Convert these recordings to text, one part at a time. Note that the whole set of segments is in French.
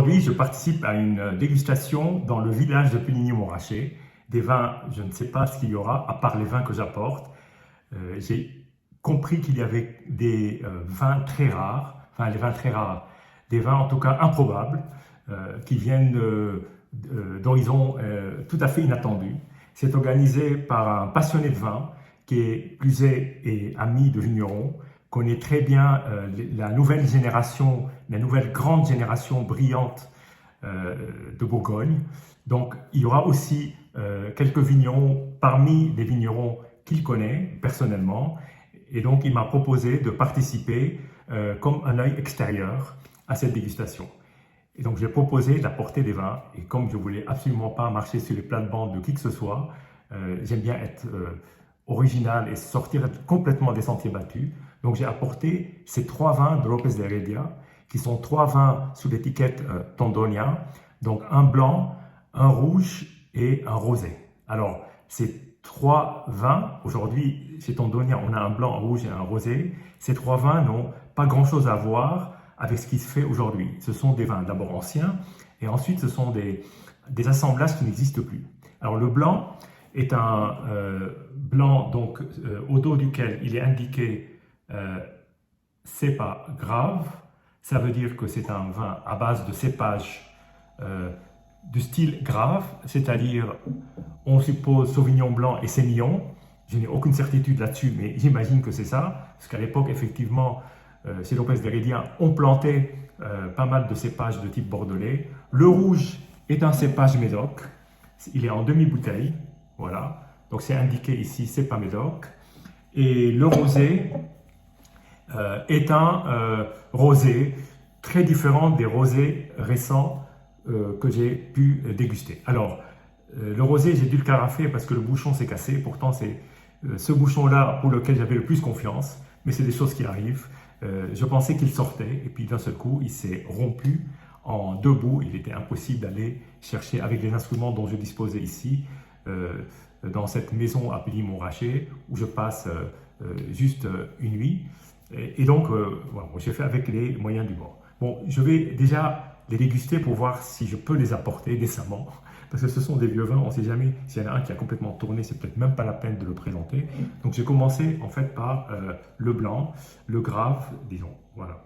aujourd'hui, je participe à une dégustation dans le village de Puligny-Montrachet. Des vins, je ne sais pas ce qu'il y aura, à part les vins que j'apporte. J'ai compris qu'il y avait des vins très rares, enfin les vins très rares, des vins en tout cas improbables, qui viennent d'horizons tout à fait inattendus. C'est organisé par un passionné de vin qui est rusé et ami de vignerons, connaît très bien la nouvelle génération, la nouvelle grande génération brillante de Bourgogne. Donc il y aura aussi quelques vignerons parmi les vignerons qu'il connaît personnellement, et donc il m'a proposé de participer comme un œil extérieur à cette dégustation. Et donc j'ai proposé d'apporter des vins, et comme je ne voulais absolument pas marcher sur les plates-bandes de qui que ce soit, j'aime bien être original et sortir complètement des sentiers battus. Donc j'ai apporté ces 3 vins de Lopez de Heredia, qui sont 3 vins sous l'étiquette Tondonia, donc un blanc, un rouge et un rosé. Alors ces 3 vins, aujourd'hui chez Tondonia on a un blanc, un rouge et un rosé. Ces 3 vins n'ont pas grand chose à voir avec ce qui se fait aujourd'hui. Ce sont des vins d'abord anciens, et ensuite ce sont des assemblages qui n'existent plus. Alors le blanc est un blanc donc, au dos duquel il est indiqué cepa grave. Ça veut dire que c'est un vin à base de cépage du style grave, c'est-à-dire on suppose Sauvignon blanc et Sémillon. Je n'ai aucune certitude là-dessus, mais j'imagine que c'est ça, parce qu'à l'époque, effectivement, chez Lopez de Heredia, on plantait pas mal de cépages de type bordelais. Le rouge est un cépage médoc, il est en demi-bouteille, voilà, donc c'est indiqué ici, c'est pas médoc. Et le rosé est un rosé très différent des rosés récents que j'ai pu déguster. Alors, le rosé, j'ai dû le carafer parce que le bouchon s'est cassé. Pourtant, c'est ce bouchon-là pour lequel j'avais le plus confiance, mais c'est des choses qui arrivent. Je pensais qu'il sortait, et puis d'un seul coup, il s'est rompu en 2 bouts. Il était impossible d'aller chercher avec les instruments dont je disposais ici, dans cette maison à Puligny-Montrachet, où je passe juste une nuit. Et donc, voilà, j'ai fait avec les moyens du bord. Bon, je vais déjà les déguster pour voir si je peux les apporter décemment, parce que ce sont des vieux vins, on ne sait jamais s'il y en a un qui a complètement tourné, c'est peut-être même pas la peine de le présenter. Donc j'ai commencé en fait par le blanc, le grave, disons, voilà.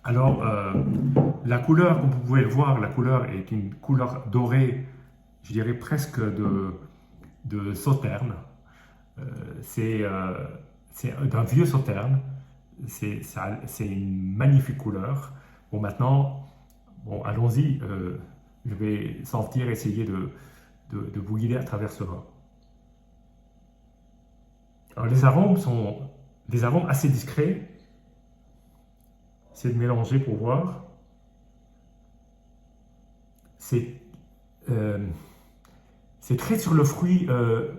Alors, la couleur, comme vous pouvez le voir, la couleur est une couleur dorée, je dirais presque de sauterne. C'est d'un vieux sauterne. C'est une magnifique couleur. Bon, maintenant, bon, allons-y. Je vais sentir, essayer de vous guider à travers ce vin. Alors, les arômes sont des arômes assez discrets. J'essaie de mélanger pour voir. C'est très sur le fruit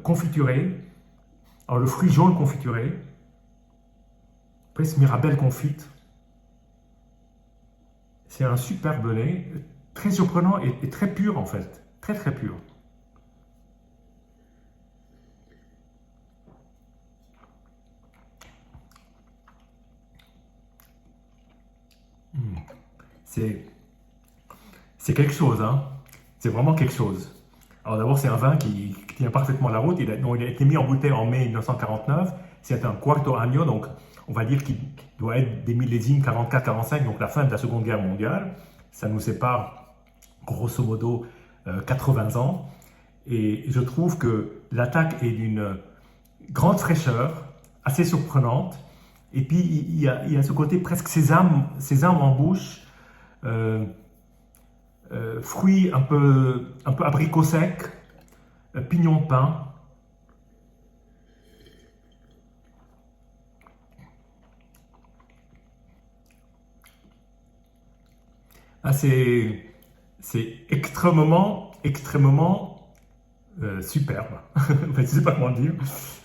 confituré. Alors, le fruit jaune confituré. Presque mirabelle confite. C'est un superbe nez, très surprenant et très pur en fait. Très très pur. C'est quelque chose, hein. C'est vraiment quelque chose. Alors d'abord, c'est un vin qui tient parfaitement la route. Il a été mis en bouteille en mai 1949. C'est un quarto año, donc on va dire qu'il doit être des millésimes 44-45, donc la fin de la Seconde Guerre mondiale. Ça nous sépare grosso modo 80 ans. Et je trouve que l'attaque est d'une grande fraîcheur, assez surprenante. Et puis il y a ce côté presque sésame en bouche, fruits un peu abricot sec, pignon de pain. Ah, c'est extrêmement superbe. Je ne sais pas comment dire.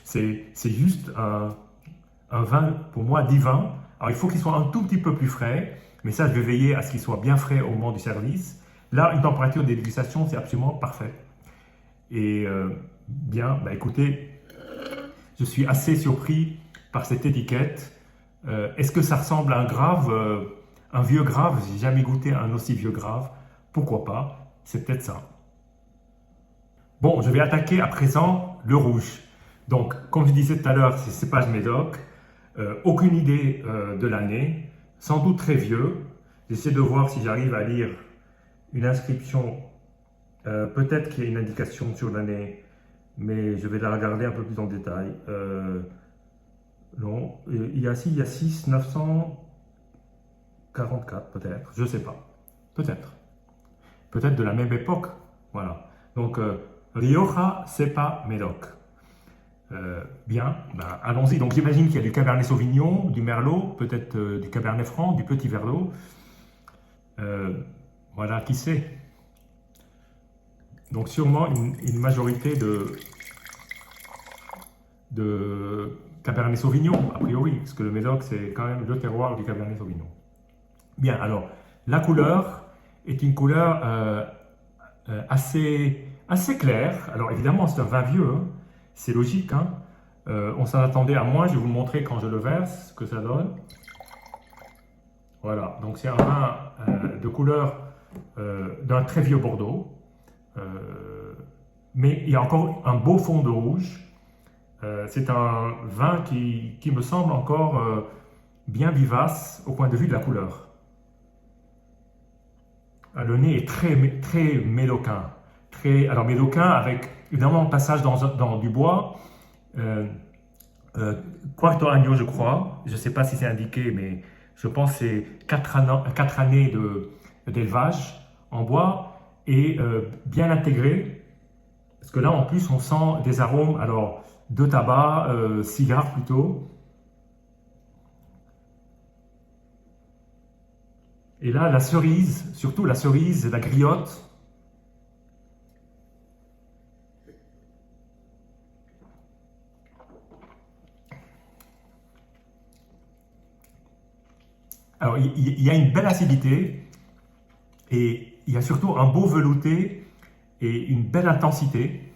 C'est juste un vin, pour moi, divin. Alors, il faut qu'il soit un tout petit peu plus frais, mais ça, je vais veiller à ce qu'il soit bien frais au moment du service. Là, une température de dégustation, c'est absolument parfait. Et bien, bah, écoutez, je suis assez surpris par cette étiquette. Est-ce que ça ressemble à un grave, un vieux grave? J'ai jamais goûté un aussi vieux grave. Pourquoi pas? C'est peut-être ça. Bon, je vais attaquer à présent le rouge. Donc, comme je disais tout à l'heure, c'est cépage médoc. Aucune idée de l'année. Sans doute très vieux. J'essaie de voir si j'arrive à lire une inscription. Peut-être qu'il y a une indication sur l'année, mais je vais la regarder un peu plus en détail. Non, il y a 6 944 peut-être, je ne sais pas. Peut-être. Peut-être de la même époque. Voilà. Donc, Rioja, Cepa, Médoc. Bien, ben, allons-y. Donc, j'imagine qu'il y a du Cabernet Sauvignon, du Merlot, peut-être du Cabernet Franc, du Petit Verdot. Voilà, qui sait. Donc, sûrement une majorité de Cabernet Sauvignon, a priori, parce que le Médoc, c'est quand même le terroir du Cabernet Sauvignon. Bien, alors, la couleur est une couleur assez claire. Alors, évidemment, c'est un vin vieux, hein. C'est logique, hein. On s'en attendait à moins. Je vais vous le montrer quand je le verse, ce que ça donne. Voilà, donc c'est un vin de couleur d'un très vieux Bordeaux. Mais il y a encore un beau fond de rouge. C'est un vin qui me semble encore bien vivace au point de vue de la couleur. Le nez est très médocain. Alors médocain avec évidemment un passage dans du bois. Quarto año, je crois. Je ne sais pas si c'est indiqué, mais je pense que c'est 4 années d'élevage en bois et bien intégré. Parce que là, en plus, on sent des arômes alors, de tabac, cigare plutôt. Et là, la cerise, surtout la cerise, la griotte. Alors, il y a une belle acidité et il y a surtout un beau velouté et une belle intensité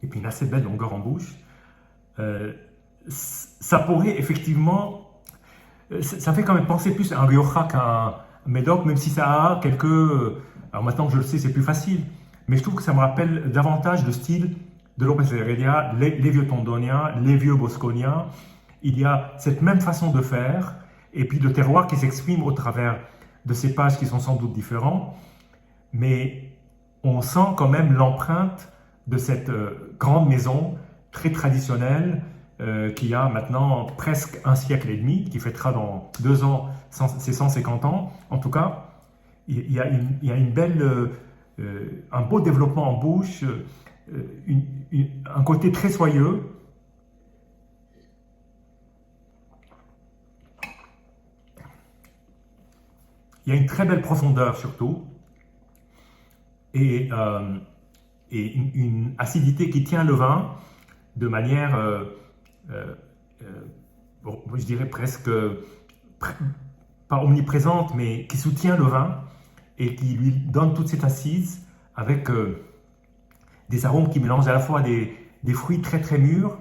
et puis une assez belle longueur en bouche. Ça pourrait effectivement, ça fait quand même penser plus à un Rioja qu'un Médoc, même si ça a quelques... Alors maintenant que je le sais, c'est plus facile, mais je trouve que ça me rappelle davantage le style de Lopez de Heredia, les vieux Tondonia, les vieux Bosconia. Il y a cette même façon de faire, et puis de terroir qui s'exprime au travers de cépages qui sont sans doute différents, mais on sent quand même l'empreinte de cette grande maison très traditionnelle qui a maintenant presque un siècle et demi, qui fêtera dans 2 ans ses 150 ans. En tout cas, il y a une belle, un beau développement en bouche, un côté très soyeux. Il y a une très belle profondeur surtout et une acidité qui tient le vin de manière, bon, je dirais presque pas omniprésente, mais qui soutient le vin et qui lui donne toute cette assise avec des arômes qui mélangent à la fois des fruits très très mûrs,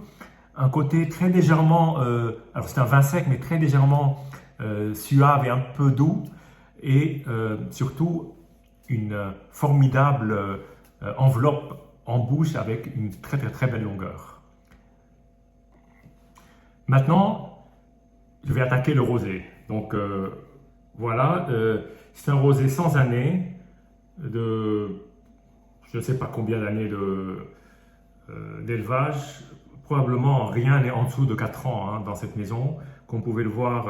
un côté très légèrement, alors c'est un vin sec mais très légèrement suave et un peu doux, et surtout une formidable enveloppe en bouche avec une très très très belle longueur. Maintenant, je vais attaquer le rosé. Donc voilà, c'est un rosé sans année, de je ne sais pas combien d'années d'élevage, probablement rien n'est en dessous de 4 ans hein, dans cette maison. Comme vous pouvez le voir,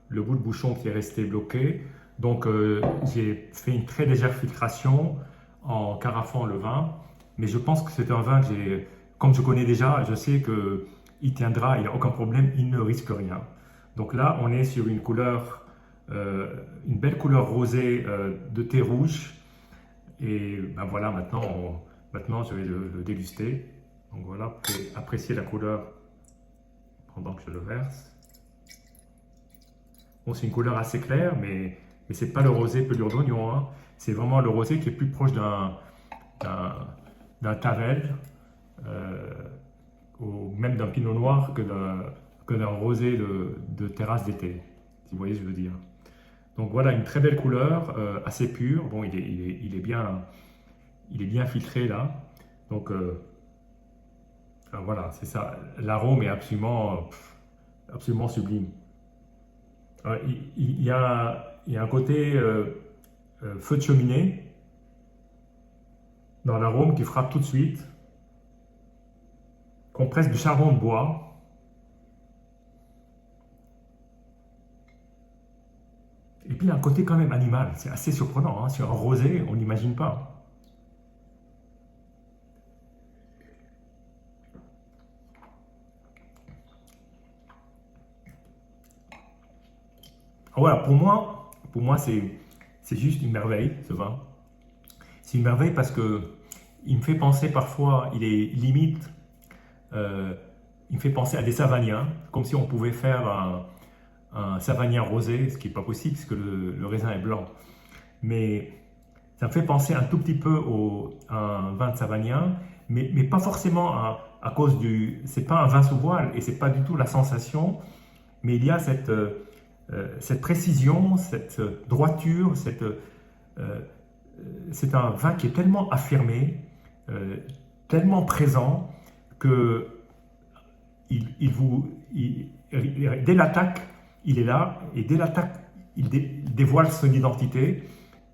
le bout de bouchon qui est resté bloqué. Donc j'ai fait une très légère filtration en carafant le vin, mais je pense que c'est un vin que comme je connais déjà, je sais qu'il tiendra, il n'y a aucun problème, il ne risque rien. Donc là, on est sur une couleur, une belle couleur rosée de thé rouge, et ben voilà, maintenant je vais le déguster. Donc voilà, vous pouvez apprécier la couleur pendant que je le verse. Bon, c'est une couleur assez claire, mais ce n'est pas le rosé pelure d'oignon, hein. C'est vraiment le rosé qui est plus proche d'un Tavel, ou même d'un pinot noir que d'un rosé de terrasse d'été, si vous voyez ce que je veux dire. Donc voilà, une très belle couleur, assez pure. Bon, il est bien filtré là. Donc voilà, c'est ça. L'arôme est absolument sublime. Il y a un côté feu de cheminée dans l'arôme qui frappe tout de suite, comme presque du charbon de bois. Et puis il y a un côté quand même animal, c'est assez surprenant, hein. Sur un rosé, on n'imagine pas. Voilà, pour moi c'est juste une merveille, ce vin. C'est une merveille parce que il me fait penser parfois, il est limite, il me fait penser à des savagniens, comme si on pouvait faire un savagnin rosé, ce qui n'est pas possible puisque le raisin est blanc. Mais ça me fait penser un tout petit peu à un vin de savagnin, mais pas forcément à cause du... C'est pas un vin sous voile et c'est pas du tout la sensation, mais il y a cette précision, cette droiture, c'est un vin qui est tellement affirmé, tellement présent que dès l'attaque, il est là, et dès l'attaque, il dévoile son identité.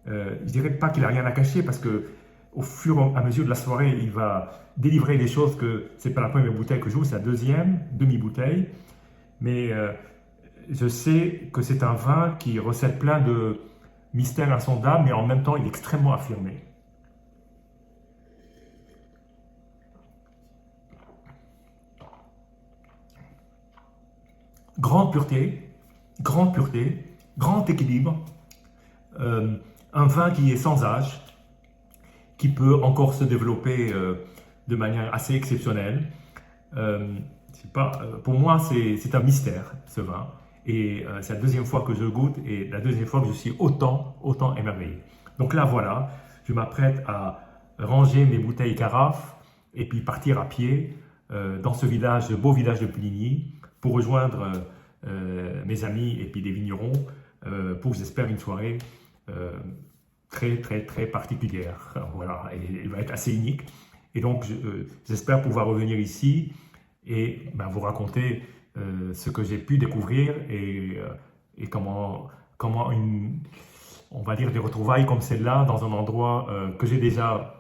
Je dirais pas qu'il n'a rien à cacher, parce que au fur et à mesure de la soirée, il va délivrer des choses que c'est pas la première bouteille que je joue, c'est la deuxième demi-bouteille. Mais je sais que c'est un vin qui recèle plein de mystères insondables, mais en même temps, il est extrêmement affirmé. Grande pureté, grand équilibre, un vin qui est sans âge, qui peut encore se développer de manière assez exceptionnelle. Pour moi, c'est un mystère, ce vin. Et c'est la deuxième fois que je le goûte et la deuxième fois que je suis autant émerveillé. Donc là, voilà, je m'apprête à ranger mes bouteilles carafes et puis partir à pied dans ce village, ce beau village de Puligny, pour rejoindre mes amis et puis des vignerons pour, j'espère, une soirée très particulière. Voilà, et elle va être assez unique. Et donc, j'espère pouvoir revenir ici et vous raconter ce que j'ai pu découvrir et comment on va dire, des retrouvailles comme celle-là dans un endroit que j'ai déjà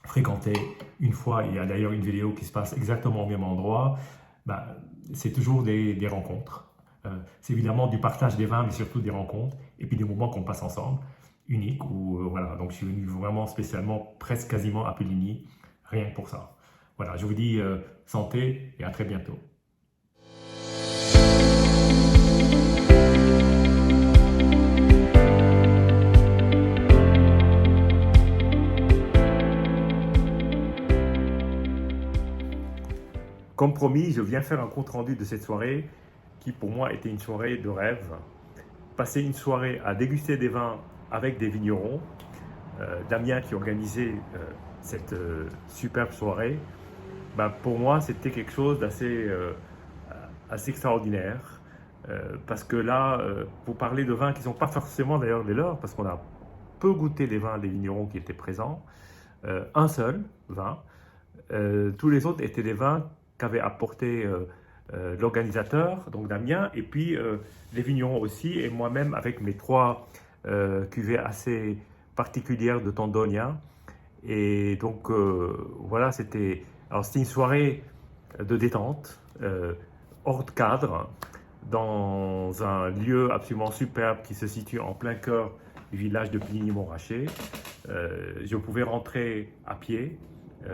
fréquenté une fois. Il y a d'ailleurs une vidéo qui se passe exactement au même endroit. C'est toujours des rencontres. C'est évidemment du partage des vins, mais surtout des rencontres et puis des moments qu'on passe ensemble, uniques. Voilà, donc je suis venu vraiment spécialement, presque quasiment à Puligny, rien que pour ça. Voilà, je vous dis santé et à très bientôt. Comme promis, je viens faire un compte-rendu de cette soirée qui pour moi était une soirée de rêve. Passer une soirée à déguster des vins avec des vignerons. Damien qui organisait cette superbe soirée. Pour moi, c'était quelque chose d'assez assez extraordinaire. Parce que là, vous parlez de vins qui ne sont pas forcément d'ailleurs les leurs, parce qu'on a peu goûté les vins des vignerons qui étaient présents. Un seul vin. Tous les autres étaient des vins qu'avait apporté l'organisateur, donc Damien, et puis les vignerons aussi, et moi-même avec mes 3 cuvées assez particulières de Tondonia. Et donc voilà, c'était une soirée de détente, hors de cadre, dans un lieu absolument superbe qui se situe en plein cœur du village de Puligny-Montrachet. Je pouvais rentrer à pied,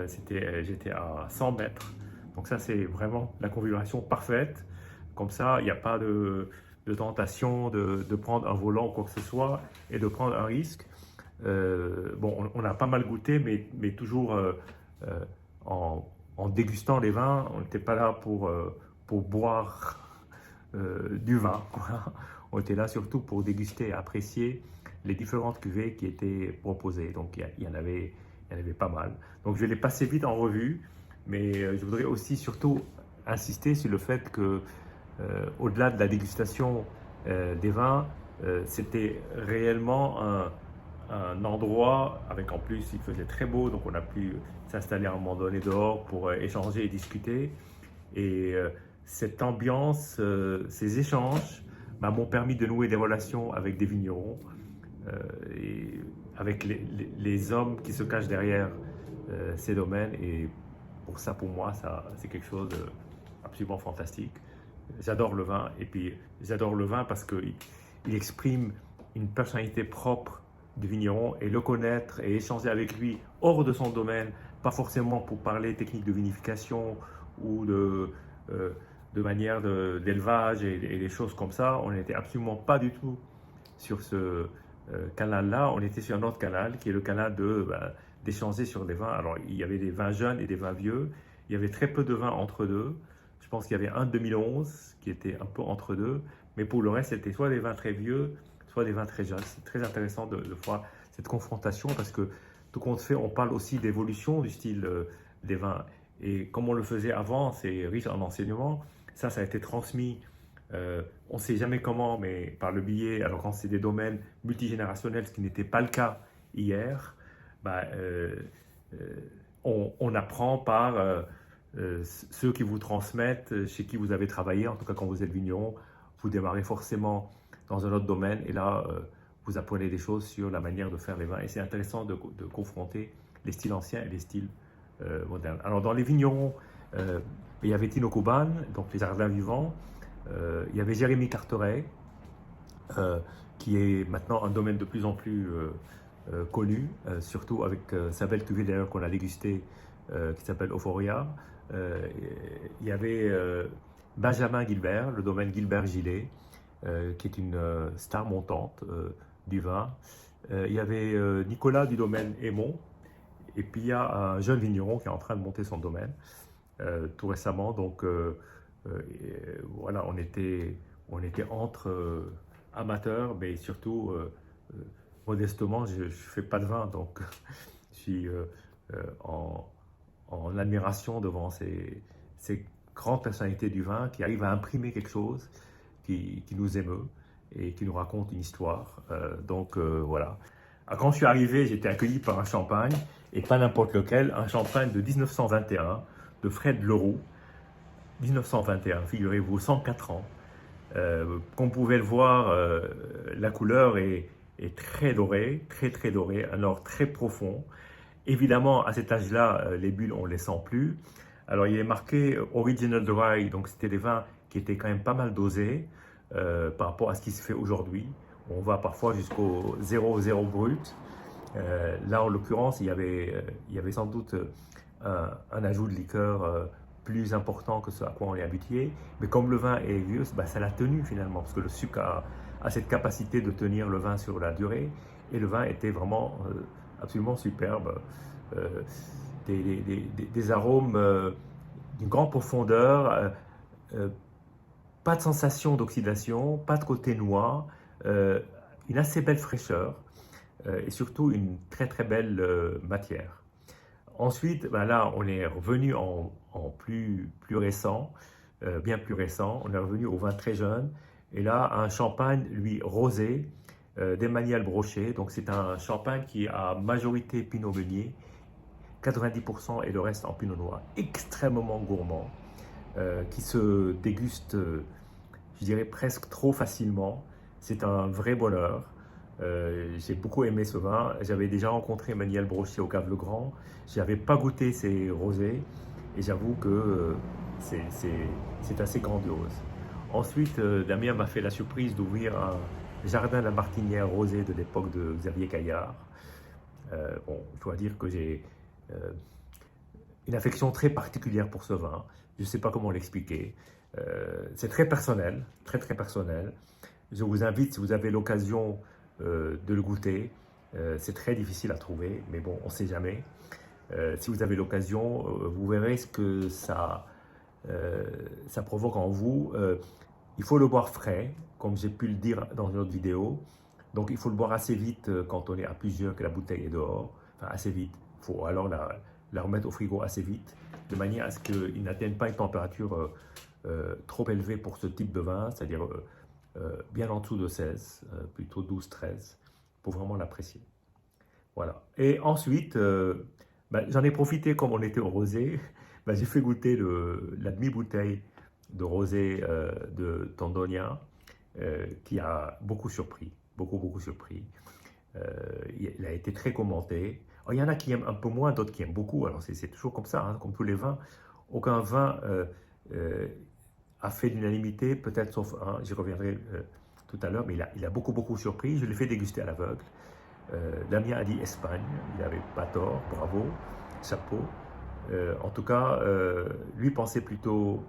j'étais à 100 mètres. Donc ça, c'est vraiment la configuration parfaite. Comme ça, il n'y a pas de tentation de prendre un volant ou quoi que ce soit et de prendre un risque. On a pas mal goûté, mais toujours en dégustant les vins. On n'était pas là pour boire du vin, quoi. On était là surtout pour déguster et apprécier les différentes cuvées qui étaient proposées. Donc il y en avait pas mal. Donc je vais les passer vite en revue. Mais je voudrais aussi surtout insister sur le fait que au-delà de la dégustation des vins, c'était réellement un endroit avec, en plus, il faisait très beau, donc on a pu s'installer à un moment donné dehors pour échanger et discuter. Et cette ambiance, ces échanges m'ont permis de nouer des relations avec des vignerons et avec les hommes qui se cachent derrière ces domaines. Et pour ça, pour moi, c'est quelque chose d'absolument fantastique. J'adore le vin, et puis j'adore le vin parce qu'il exprime une personnalité propre du vigneron, et le connaître et échanger avec lui hors de son domaine, pas forcément pour parler technique de vinification ou de manière d'élevage et des choses comme ça. On n'était absolument pas du tout sur ce canal-là. On était sur un autre canal qui est le canal d'échanger sur des vins. Alors, il y avait des vins jeunes et des vins vieux. Il y avait très peu de vins entre deux. Je pense qu'il y avait un 2011 qui était un peu entre deux. Mais pour le reste, c'était soit des vins très vieux, soit des vins très jeunes. C'est très intéressant de voir cette confrontation parce que tout compte fait, on parle aussi d'évolution du style des vins. Et comme on le faisait avant, c'est riche en enseignements. Ça a été transmis, on ne sait jamais comment, mais par le biais, alors quand c'est des domaines multigénérationnels, ce qui n'était pas le cas hier, on apprend par ceux qui vous transmettent, chez qui vous avez travaillé. En tout cas, quand vous êtes vigneron, vous démarrez forcément dans un autre domaine, et là, vous apprenez des choses sur la manière de faire les vins. Et c'est intéressant de confronter les styles anciens et les styles modernes. Alors, dans les vignerons, il y avait Tino Kuban, donc les Jardins Vivants. Il y avait Jeremy Carteret, qui est maintenant un domaine de plus en plus connu, surtout avec sa belle cuvée d'ailleurs qu'on a dégustée, qui s'appelle Euphoria. Il y avait Benjamin Guilbert, le domaine Guilbert-Gillet, qui est une star montante du vin. Il y avait Nicolas du domaine Maison, et puis il y a un jeune vigneron qui est en train de monter son domaine tout récemment. Donc voilà, on était entre amateurs, mais surtout modestement, je ne fais pas de vin, donc je suis en admiration devant ces grandes personnalités du vin qui arrivent à imprimer quelque chose qui nous émeut et qui nous raconte une histoire. Donc voilà. Alors, quand je suis arrivé, j'étais accueilli par un champagne, et pas n'importe lequel, un champagne de 1921 de Fred Leroux. 1921, figurez-vous, 104 ans. Comme vous pouvez le voir, la couleur est très dorée, très dorée, un or très profond. Évidemment, à cet âge-là, les bulles, on ne les sent plus. Alors, il est marqué Original Dry, donc c'était des vins qui étaient quand même pas mal dosés par rapport à ce qui se fait aujourd'hui. On va parfois jusqu'au 0,0 brut. Là, en l'occurrence, il y avait sans doute un ajout de liqueur plus important que ce à quoi on est habitué. Mais comme le vin est vieux, ça l'a tenu finalement, parce que le sucre a cette capacité de tenir le vin sur la durée. Et le vin était vraiment absolument superbe. Des arômes d'une grande profondeur, pas de sensation d'oxydation, pas de côté noir, une assez belle fraîcheur et surtout une très belle matière. Ensuite, là, on est revenu en plus récent, bien plus récent. On est revenu au vin très jeune. Et là, un champagne, lui, rosé, d'Emmanuel Brochet. Donc, c'est un champagne qui a majorité Pinot Meunier, 90% et le reste en Pinot Noir. Extrêmement gourmand, qui se déguste, je dirais, presque trop facilement. C'est un vrai bonheur. J'ai beaucoup aimé ce vin. J'avais déjà rencontré Emmanuel Brochet au Cave Le Grand. Je n'avais pas goûté ces rosés et j'avoue que c'est assez grandiose. Ensuite, Damien m'a fait la surprise d'ouvrir un jardin de la Martinière rosé de l'époque de Xavier Caillard. Bon, je dois dire que j'ai une affection très particulière pour ce vin. Je ne sais pas comment l'expliquer. C'est très personnel, très personnel. Je vous invite, si vous avez l'occasion de le goûter. C'est très difficile à trouver, mais bon, on ne sait jamais. Si vous avez l'occasion, vous verrez ce que ça provoque en vous. Il faut le boire frais, comme j'ai pu le dire dans une autre vidéo. Donc il faut le boire assez vite quand on est à plusieurs, que la bouteille est dehors. Enfin, assez vite. Il faut alors la remettre au frigo assez vite, de manière à ce qu'il n'atteigne pas une température trop élevé pour ce type de vin, c'est-à-dire bien en dessous de 16, plutôt 12-13, pour vraiment l'apprécier. Voilà. Et ensuite, j'en ai profité, comme on était au rosé, j'ai fait goûter la demi-bouteille de rosé de Tondonia, qui a beaucoup surpris, beaucoup surpris. Il a été très commenté. Alors, il y en a qui aiment un peu moins, d'autres qui aiment beaucoup. Alors c'est toujours comme ça, hein, comme tous les vins. Aucun vin a fait l'unanimité, peut-être sauf un, j'y reviendrai tout à l'heure, mais il a beaucoup surpris. Je l'ai fait déguster à l'aveugle. Damien a dit Espagne, il n'avait pas tort, bravo, chapeau. En tout cas, lui pensait plutôt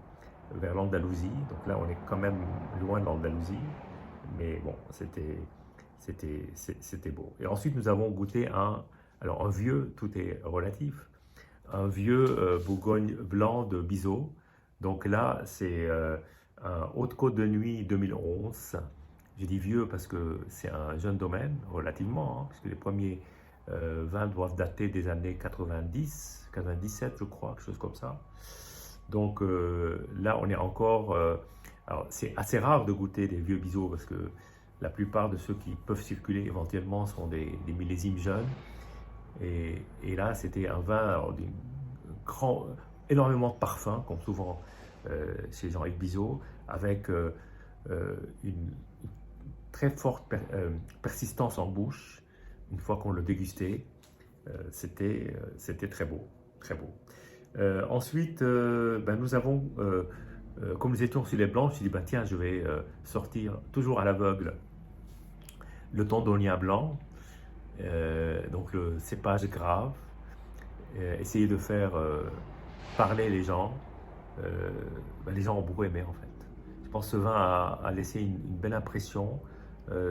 vers l'Andalousie, donc là on est quand même loin de l'Andalousie, mais bon, c'était beau. Et ensuite nous avons goûté un vieux, tout est relatif, un vieux Bourgogne blanc de Bizot. Donc là c'est un Haute-Côte de Nuit 2011. Je dis vieux parce que c'est un jeune domaine, relativement, hein, puisque les premiers vins doivent dater des années 90, 97 je crois, quelque chose comme ça. Donc là on est encore... alors c'est assez rare de goûter des vieux Bizot parce que la plupart de ceux qui peuvent circuler éventuellement sont des millésimes jeunes. Et là c'était un vin énormément de parfum, comme souvent chez Jean-Yves Bizot, avec une très forte persistance en bouche. Une fois qu'on le dégustait, c'était très beau, très beau. Ensuite, nous avons, comme nous étions sur les blancs, je me suis dit, tiens, je vais sortir toujours à l'aveugle le Tondonia blanc, donc le cépage grave, essayer de faire parler les gens. Les gens ont beaucoup aimé en fait. Je pense que ce vin a laissé une belle impression.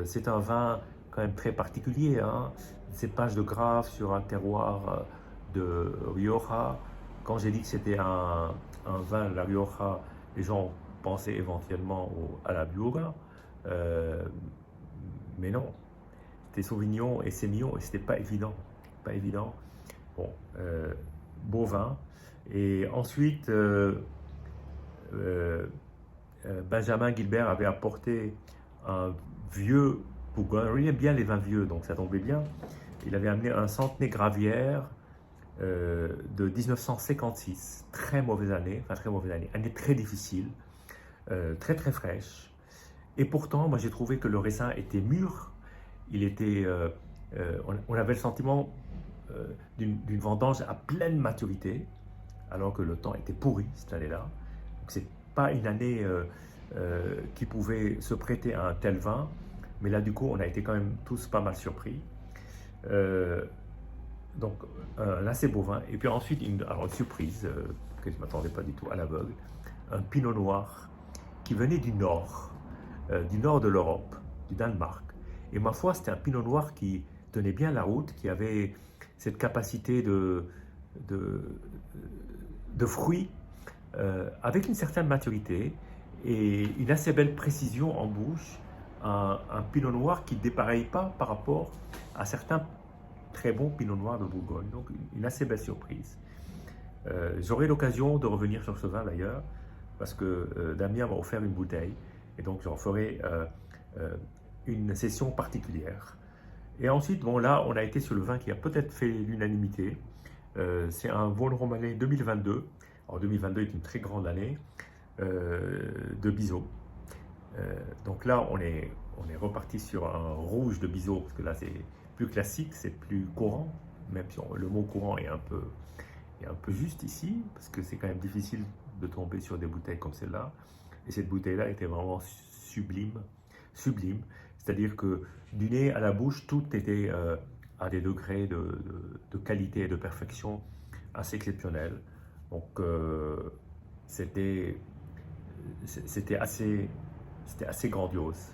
C'est un vin quand même très particulier, hein. Cépage de Grave sur un terroir de Rioja. Quand j'ai dit que c'était un vin de la Rioja, les gens pensaient éventuellement à la Biura, mais non, c'était Sauvignon et Sémillon et c'était pas évident, Bon, beau vin. Et ensuite, Benjamin Guilbert avait apporté un vieux Bourgogne. Il aime bien les vins vieux, donc ça tombait bien. Il avait amené un Santenay-Gravières de 1956. Très mauvaise année, année très difficile, très fraîche. Et pourtant, moi j'ai trouvé que le raisin était mûr. Il était, on avait le sentiment d'une vendange à pleine maturité, alors que le temps était pourri cette année-là. Donc c'est pas une année qui pouvait se prêter à un tel vin, mais là du coup on a été quand même tous pas mal surpris. Donc un assez beau vin. Et puis ensuite une surprise que je ne m'attendais pas du tout, à l'aveugle, un pinot noir qui venait du nord de l'Europe, du Danemark. Et ma foi, c'était un pinot noir qui tenait bien la route, qui avait cette capacité de fruits avec une certaine maturité et une assez belle précision en bouche. Un pinot noir qui ne dépareille pas par rapport à certains très bons pinots noirs de Bourgogne. Donc une assez belle surprise. J'aurai l'occasion de revenir sur ce vin d'ailleurs, parce que Damien m'a offert une bouteille, et donc j'en ferai une session particulière. Et ensuite, bon là, on a été sur le vin qui a peut-être fait l'unanimité. C'est un Vosne-Romanée 2022. Alors 2022 est une très grande année de Bizot. Donc là, on est reparti sur un rouge de Bizot, parce que là, c'est plus classique, c'est plus courant, même si le mot courant est un peu juste ici, parce que c'est quand même difficile de tomber sur des bouteilles comme celle-là. Et cette bouteille-là était vraiment sublime. C'est-à-dire que du nez à la bouche, tout était à des degrés de qualité et de perfection assez exceptionnels. Donc c'était assez grandiose.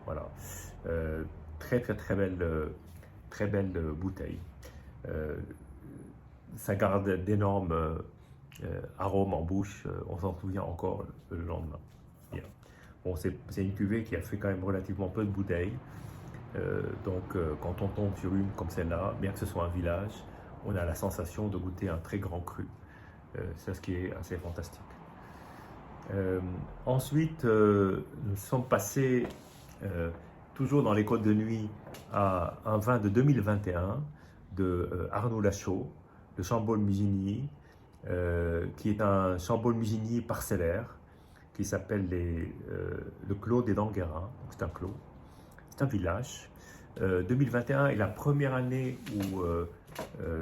Voilà. Très belle bouteille. Ça garde d'énormes arômes en bouche. On s'en souvient encore le lendemain. Bien. Bon, c'est une cuvée qui a fait quand même relativement peu de bouteilles. Donc quand on tombe sur une comme celle-là, bien que ce soit un village, on a la sensation de goûter un très grand cru. C'est ce qui est assez fantastique. Ensuite, nous sommes passés, toujours dans les Côtes de Nuit, à un vin de 2021 de Arnoux-Lachaux, de Chambolle-Musigny, qui est un Chambolle-Musigny parcellaire, qui s'appelle le Clos des Danguérins. C'est un clos, c'est un village. 2021 est la première année où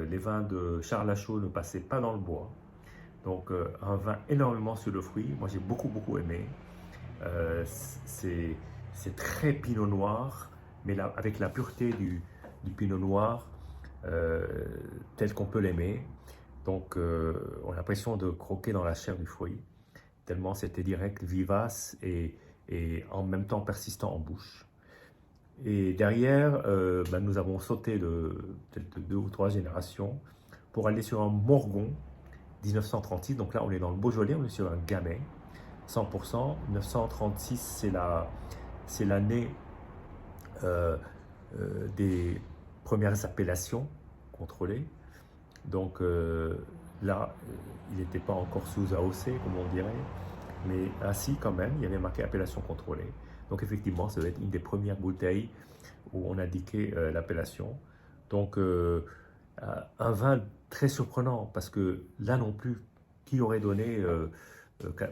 les vins de Charles Lachaux ne passaient pas dans le bois. Donc un vin énormément sur le fruit. Moi j'ai beaucoup aimé. C'est très pinot noir, mais là, avec la pureté du pinot noir tel qu'on peut l'aimer. Donc on a l'impression de croquer dans la chair du fruit, tellement c'était direct, vivace et en même temps persistant en bouche. Et derrière, nous avons sauté de peut-être 2 ou 3 générations pour aller sur un Morgon 1936. Donc là, on est dans le Beaujolais, on est sur un Gamay 100%. 1936, c'est l'année des premières appellations contrôlées. Donc là, il n'était pas encore sous AOC, comme on dirait, mais ainsi quand même, il y avait marqué appellation contrôlée. Donc effectivement, ça doit être une des premières bouteilles où on indiquait l'appellation. Donc un vin très surprenant, parce que là non plus, qui aurait donné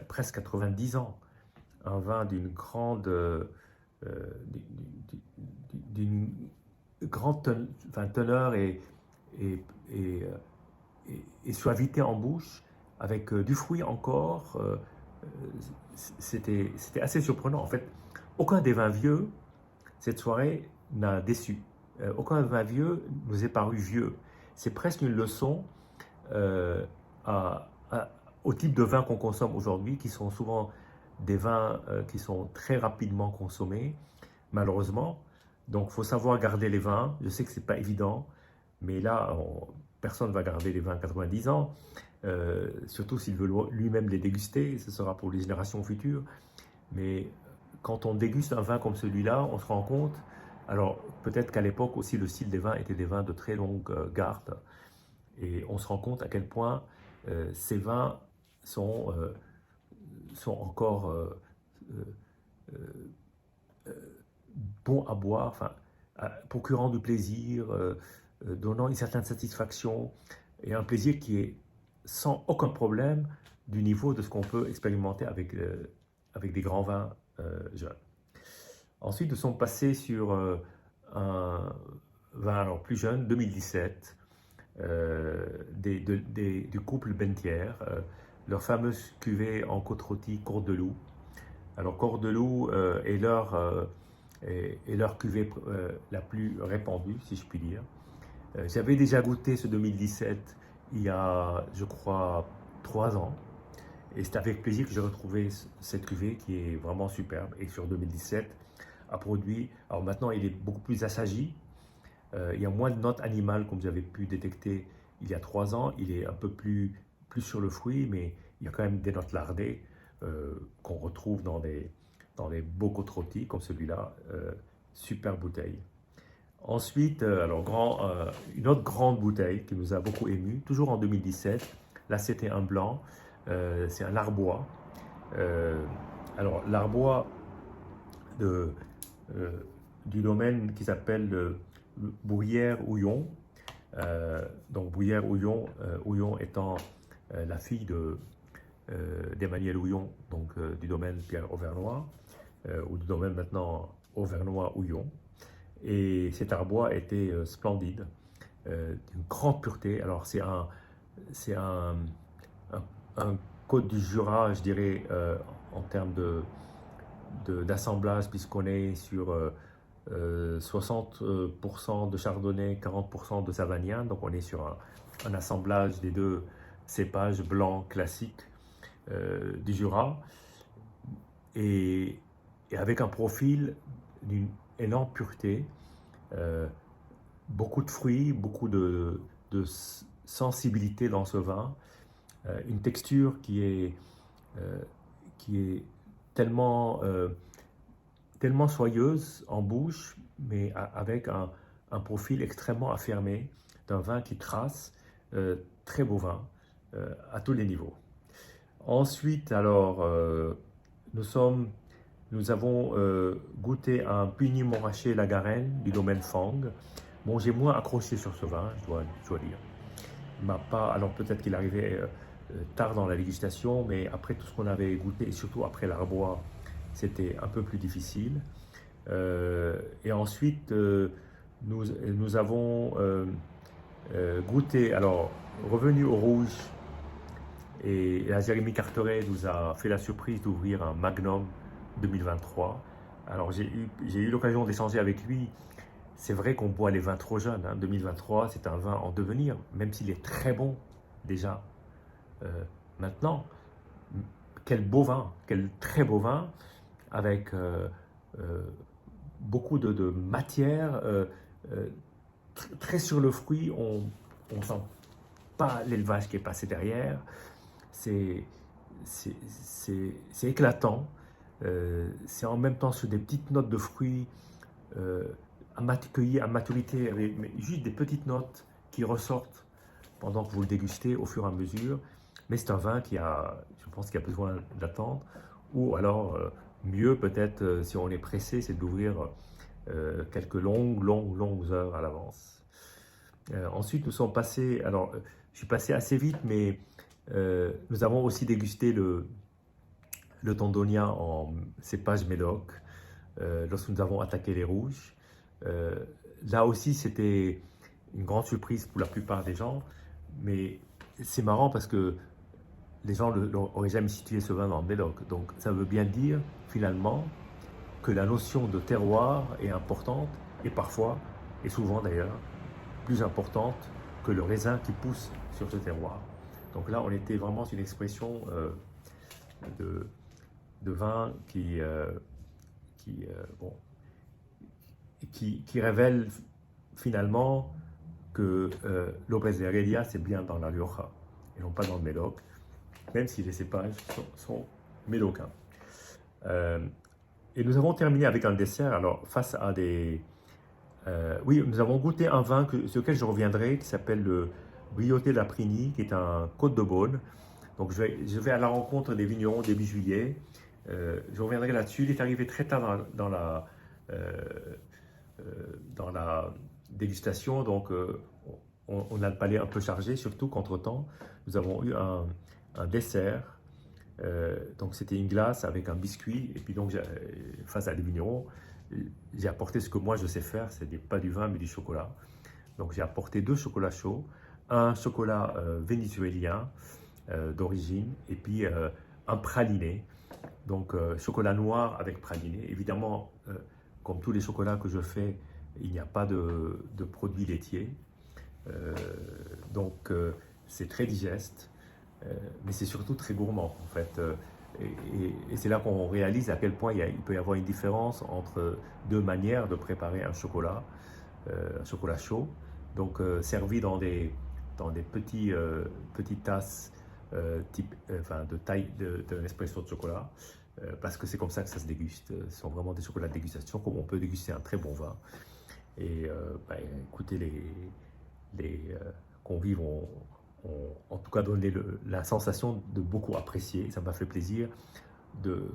presque 90 ans, un vin d'une grande teneur et suavité en bouche, avec du fruit encore. C'était assez surprenant. En fait, aucun des vins vieux, cette soirée, n'a déçu. Aucun vin vieux nous est paru vieux. C'est presque une leçon au type de vin qu'on consomme aujourd'hui, qui sont souvent des vins qui sont très rapidement consommés, malheureusement. Donc, il faut savoir garder les vins. Je sais que ce n'est pas évident, mais là, personne ne va garder les vins à 90 ans, surtout s'il veut lui-même les déguster. Ce sera pour les générations futures. Mais quand on déguste un vin comme celui-là, on se rend compte, alors peut-être qu'à l'époque aussi, le style des vins était des vins de très longue garde, et on se rend compte à quel point ces vins sont encore bons à boire, enfin, procurant du plaisir, donnant une certaine satisfaction, et un plaisir qui est sans aucun problème du niveau de ce qu'on peut expérimenter avec des grands vins jeunes. Ensuite, nous sommes passés sur un vin alors plus jeune, 2017, du couple Bentière, leur fameuse cuvée en côte rôtie Cordeloup. Alors Cordeloup est leur cuvée la plus répandue, si je puis dire. J'avais déjà goûté ce 2017 il y a, je crois, 3 ans. Et c'est avec plaisir que j'ai retrouvé cette cuvée qui est vraiment superbe. Et sur 2017, a produit, alors maintenant il est beaucoup plus assagi. Il y a moins de notes animales comme j'avais pu détecter il y a 3 ans. Il est un peu plus sur le fruit, mais il y a quand même des notes lardées qu'on retrouve dans des beaux côtes rôties comme celui-là. Super bouteille. Ensuite, une autre grande bouteille qui nous a beaucoup ému, toujours en 2017. Là, c'était un blanc, c'est un Larbois. Alors, Larbois du domaine qui s'appelle Bruyère-Houillon. Donc, Bruyère-Houillon, Houillon étant la fille d'Emmanuel Houillon, donc du domaine Pierre Auvernois, ou du domaine maintenant Auvernois-Houillon. Et cet arbois était splendide, d'une grande pureté. Alors c'est un côte du Jura, je dirais, en termes d'assemblage, puisqu'on est sur 60% de chardonnay, 40% de savagnin. Donc on est sur un assemblage des deux cépages blancs classiques du Jura, et avec un profil d'une énorme pureté, beaucoup de fruits, beaucoup de sensibilité dans ce vin, une texture qui est tellement soyeuse en bouche, mais avec un profil extrêmement affirmé d'un vin qui trace, très beau vin à tous les niveaux. Ensuite, alors, nous avons goûté un Puligny-Montrachet la Garenne du domaine Fang. Bon, j'ai moins accroché sur ce vin, je dois dire. Il m'a pas, alors peut-être qu'il arrivait tard dans la dégustation, mais après tout ce qu'on avait goûté, et surtout après l'Arbois, c'était un peu plus difficile. Et ensuite, nous avons goûté, alors, revenu au rouge, et là, Jeremy Carteret nous a fait la surprise d'ouvrir un Magnum 2023. Alors, j'ai eu l'occasion d'échanger avec lui. C'est vrai qu'on boit les vins trop jeunes. 2023, c'est un vin en devenir, même s'il est très bon déjà. Maintenant, quel beau vin, quel très beau vin, avec beaucoup de matière, très sur le fruit. On ne sent pas l'élevage qui est passé derrière. C'est éclatant. C'est en même temps sur des petites notes de fruits cueillis à maturité, mais juste des petites notes qui ressortent pendant que vous le dégustez au fur et à mesure. Mais c'est un vin je pense, qui a besoin d'attendre. Ou alors, mieux peut-être, si on est pressé, c'est d'ouvrir quelques longues heures à l'avance. Ensuite, nous sommes passés, alors je suis passé assez vite, mais nous avons aussi dégusté le Tondonia en cépage Médoc lorsque nous avons attaqué les rouges. Là aussi, c'était une grande surprise pour la plupart des gens, mais c'est marrant parce que les gens n'auraient jamais situé ce vin dans le Médoc. Donc ça veut bien dire finalement que la notion de terroir est importante et parfois, et souvent d'ailleurs, plus importante que le raisin qui pousse sur ce terroir. Donc là, on était vraiment sur une expression de vin qui révèle finalement que Lopez de Heredia, c'est bien dans la Rioja et non pas dans le Médoc, même si les cépages sont médocains. Et nous avons terminé avec un dessert, alors face à des... oui, nous avons goûté un vin sur lequel je reviendrai, qui s'appelle le Brioté de la Prigny, qui est un Côte de Beaune. Donc je vais à la rencontre des vignerons début juillet. Je reviendrai là-dessus. Il est arrivé très tard dans la dégustation, donc on a le palais un peu chargé, surtout qu'entre-temps, nous avons eu un dessert. Donc c'était une glace avec un biscuit, et puis donc face à des vignerons, j'ai apporté ce que moi je sais faire, c'est pas du vin mais du chocolat. Donc j'ai apporté 2 chocolats chauds, un chocolat vénézuélien d'origine, et puis un praliné, donc chocolat noir avec praliné. Évidemment, comme tous les chocolats que je fais, il n'y a pas de produits laitiers, donc c'est très digeste, mais c'est surtout très gourmand en fait. Et c'est là qu'on réalise à quel point il peut y avoir une différence entre 2 manières de préparer un chocolat chaud, donc servi dans des petites tasses de taille d'un espresso de chocolat, parce que c'est comme ça que ça se déguste. Ce sont vraiment des chocolats de dégustation, comme on peut déguster un très bon vin. Et écoutez, les convives ont en tout cas donné la sensation de beaucoup apprécier. Ça m'a fait plaisir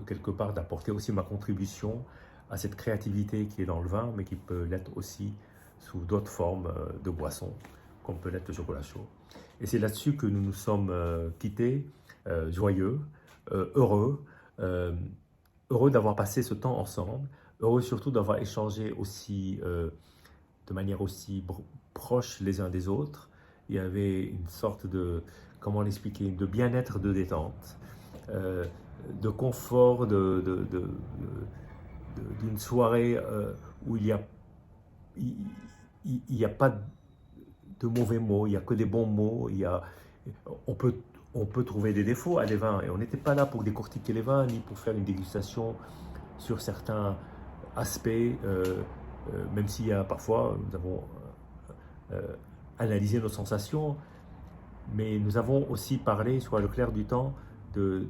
quelque part d'apporter aussi ma contribution à cette créativité qui est dans le vin, mais qui peut l'être aussi sous d'autres formes de boissons, comme peut l'être le chocolat chaud. Et c'est là-dessus que nous nous sommes quittés, joyeux, heureux d'avoir passé ce temps ensemble, heureux surtout d'avoir échangé aussi de manière aussi proche les uns des autres. Il y avait une sorte de, comment l'expliquer, de bien-être, de détente, de confort, d'une soirée où il y a pas de mauvais mots, il n'y a que des bons mots. On peut trouver des défauts à des vins, et on n'était pas là pour décortiquer les vins, ni pour faire une dégustation sur certains aspects, même s'il y a parfois, nous avons analysé nos sensations, mais nous avons aussi parlé, soit le clair du temps, de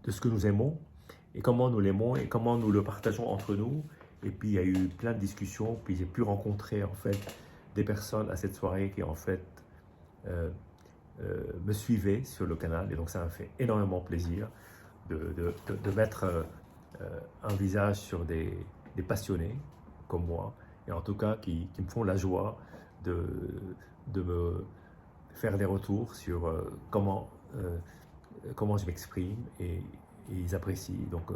ce que nous aimons, et comment nous l'aimons, et comment nous le partageons entre nous. Et puis il y a eu plein de discussions, puis j'ai pu rencontrer en fait des personnes à cette soirée qui en fait me suivaient sur le canal, et donc ça m'a fait énormément plaisir de mettre un visage sur des passionnés comme moi, et en tout cas qui me font la joie de me faire des retours sur comment je m'exprime, et ils apprécient. Donc,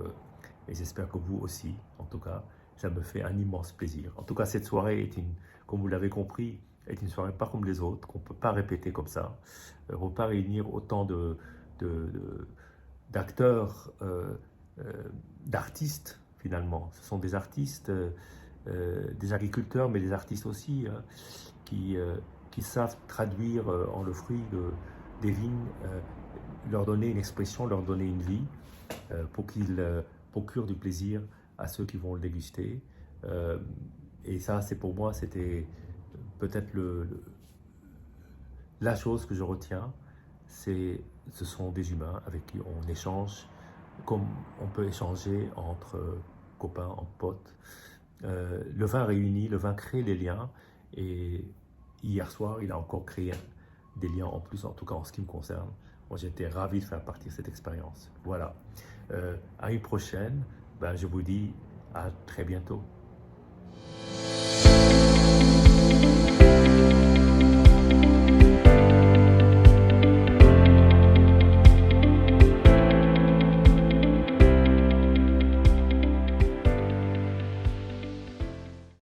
et j'espère que vous aussi, en tout cas, ça me fait un immense plaisir. En tout cas, cette soirée est comme vous l'avez compris, est une soirée pas comme les autres, qu'on ne peut pas répéter comme ça. On ne peut pas réunir autant d'acteurs, d'artistes finalement. Ce sont des artistes, des agriculteurs, mais des artistes aussi, hein, qui savent traduire en le fruit des vignes, leur donner une expression, leur donner une vie, pour qu'ils procurent du plaisir à ceux qui vont le déguster. Et ça, c'est pour moi, c'était peut-être la chose que je retiens, ce sont des humains avec qui on échange comme on peut échanger entre copains, entre potes. Le vin réunit, le vin crée les liens, et hier soir, il a encore créé des liens en plus, en tout cas en ce qui me concerne. Moi, j'étais ravi de faire partie de cette expérience. Voilà. À une prochaine. Je vous dis à très bientôt.